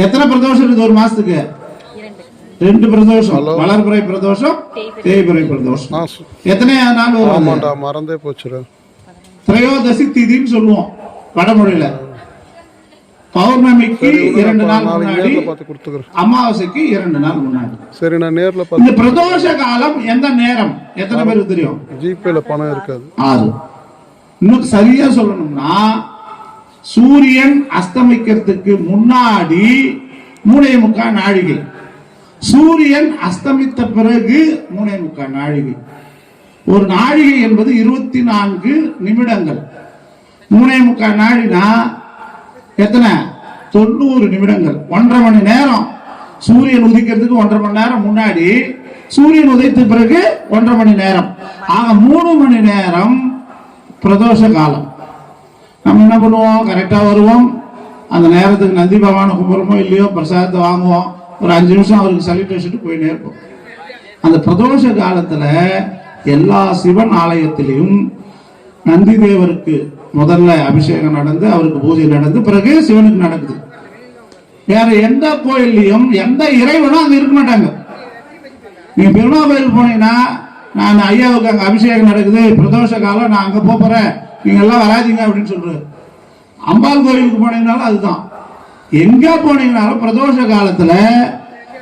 எத்தனை பிரதோஷம் இருக்குது ஒரு மாசத்துக்கு? 2 பிரதோஷம். வளர்பிறை பிரதோஷம், தேய்பிறை பிரதோஷம். எத்தனை நாள் வரும்? மறந்தே போச்சு. திரையோதசி திதின்னு சொல்லுவோம் வடமொழியில. பௌர்ணமிக்கு 2 நாள் முன்னாடி, அமாவாசைக்கு 2 நாள் முன்னாடி. சரி, நான் நேர்ல இந்த பிரதோஷ காலம் எந்த நேரம் எத்தனை பேருக்கு தெரியும்? ஜிபேல பணம் இருக்காது. 6. இன்னும் சரியா சொல்லணும்னா சூரியன் அஸ்தமிக்கிறதுக்கு முன்னாடி 3.25 நாழிகை, சூரியன் அஸ்தமித்த பிறகு 3.25 நாழிகை. ஒரு நாழிகை என்பது 24 நிமிடங்கள். 3.25 நாழினா எத்தனை? 90 நிமிடங்கள். 1.5 மணி நேரம். சூரியன் உதிக்கிறதுக்கு 1.5 மணி நேரம் முன்னாடி, சூரியன் உதைத்த பிறகு 1.5 மணி நேரம். ஆக 3 மணி நேரம் பிரதோஷ காலம். நம்ம என்ன பண்ணுவோம்? கரெக்டா வருவோம், அந்த நேரத்துக்கு நந்தி பகவானை கும்பிடுறோமோ இல்லையோ, பிரசாதத்தை வாங்குவோம், ஒரு 5 நிமிஷம் அவருக்கு சல்யூட்டேஷன் போயிட்டே இருப்போம். அந்த பிரதோஷ காலத்துல எல்லா சிவன் ஆலயத்திலையும் நந்தி தேவருக்கு முதல்ல அபிஷேகம் நடந்து, அவருக்கு பூஜை நடந்து, பிறகு சிவனுக்கு நடக்குது. வேற எந்த கோயிலையும் எந்த இறைவனும் அங்க இருக்க மாட்டாங்க. நீங்க பெருமா கோயில் போனீங்கன்னா, நான் ஐயாவுக்கு அங்க அபிஷேகம் நடக்குது, பிரதோஷ காலம், நான் அங்க போறேன், நீங்க எல்லாம் வராதிங்க அப்படின்னு சொல்றேன். அம்பாள் கோயிலுக்கு போனீங்கனாலும் அதுதான். எங்க போனீங்கனாலும் பிரதோஷ காலத்துல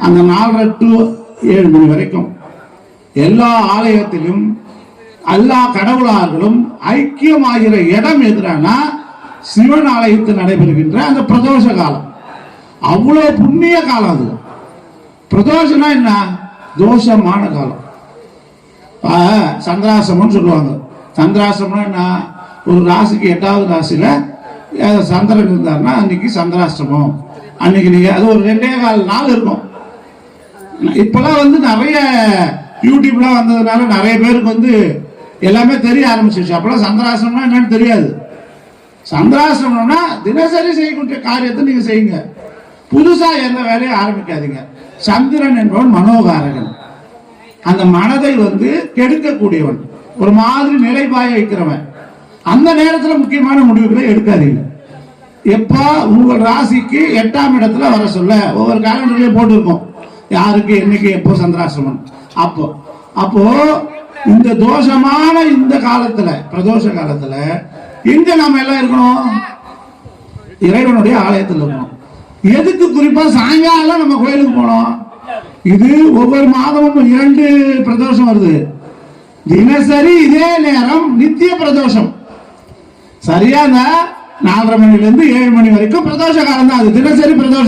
அந்த 4:30 to 7 மணி வரைக்கும் எல்லா ஆலயத்திலும் எல்லா கடவுளார்களும் ஐக்கியமாகிற இடம் எதுனா சிவன் ஆலயத்தில் நடைபெறுகின்ற அந்த பிரதோஷ காலம். அவ்வளவு புண்ணிய காலம் அது. பிரதோஷம்னா என்ன? தோஷமான காலம். சந்திராசிரமம் சொல்லுவாங்க. சந்திராசிரமம் என்ன? ஒரு ராசிக்கு 8வது ராசியில சந்திரன் இருந்தாருன்னா அன்னைக்கு சந்திராசிரமம். அன்னைக்கு நீங்க அது ஒரு 2.25 நாள் இருக்கும். இப்பெல்லாம் நிறைய யூடியூப்லாம் வந்ததுனால நிறைய பேருக்கு எல்லாமே தெரிய ஆரம்பிச்சிருச்சு. அப்பெல்லாம் சந்திராசிரமம்னா என்னன்னு தெரியாது. சந்திராசிரமம்னா தினசரி செய்யக்கூடிய காரியத்தை நீங்க செய்யுங்க, புதுசா எந்த வேலையை ஆரம்பிக்காதீங்க. சந்திரன் என்பவன் மனோகாரகன். அந்த மனதை கெடுக்கக்கூடியவன், ஒரு மாதிரி நிலைப்பாய வைக்கிறவன். அந்த நேரத்தில் முக்கியமான முடிவுகளை எடுக்காதீங்க. எப்ப உங்கள் ராசிக்கு 8ஆம் இடத்துல வர சொல்ல ஒவ்வொரு காலண்டர்லயே போட்டுருக்கோம், யாருக்கு என்னைக்கு எப்போ சந்திராசிரமம். அப்போ இந்த தோஷமான இந்த காலத்துல, பிரதோஷ காலத்துல எங்க நாம எல்லாம் இருக்கணும்? இறைவனுடைய ஆலயத்தில் இருக்கணும். எதுக்கு குறிப்பா சாயங்காலம் நம்ம கோயிலுக்கு போனோம்? இது ஒவ்வொரு மாதமும் 2 பிரதோஷம் வருது. தினசரி இதே நேரம் நித்திய பிரதோஷம். சரியா 4:30 மணில இருந்து 7 மணி வரைக்கும் பிரதோஷ காலம் தான். அது தினசரி பிரதோஷம்.